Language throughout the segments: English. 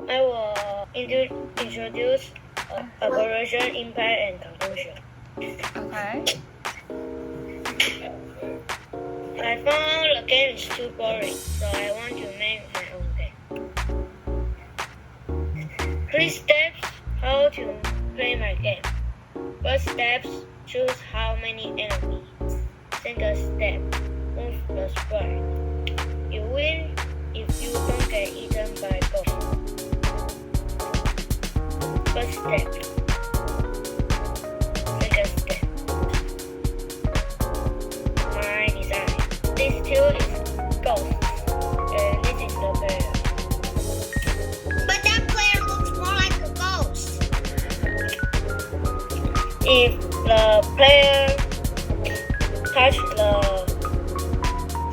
I will introduce operation, impact, and conclusion. Okay. I found the game is too boring, so I want to make my own game. 3 steps how to play my game. First step, choose how many enemies. Second step, move the sprite. You win if you don't get eaten by ghosts. First step. Second step. My design. This two is ghosts, and this is the player. But that player looks more like a ghost. If the player touch the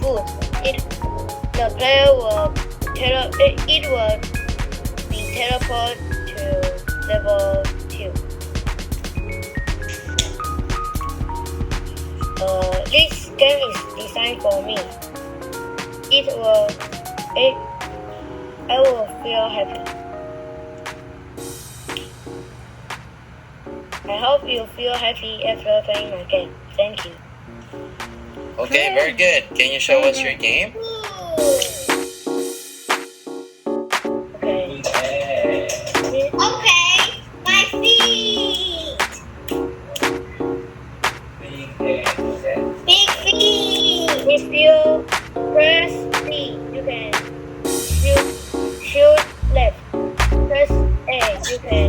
food, the player will be teleported to level 2. This game is designed for me. I will feel happy. I hope you feel happy after playing my game. Thank you. Okay, very good. Can you show us your game? Okay. Okay, my feet. Big feet. If you press C, you can shoot left. Press A, you can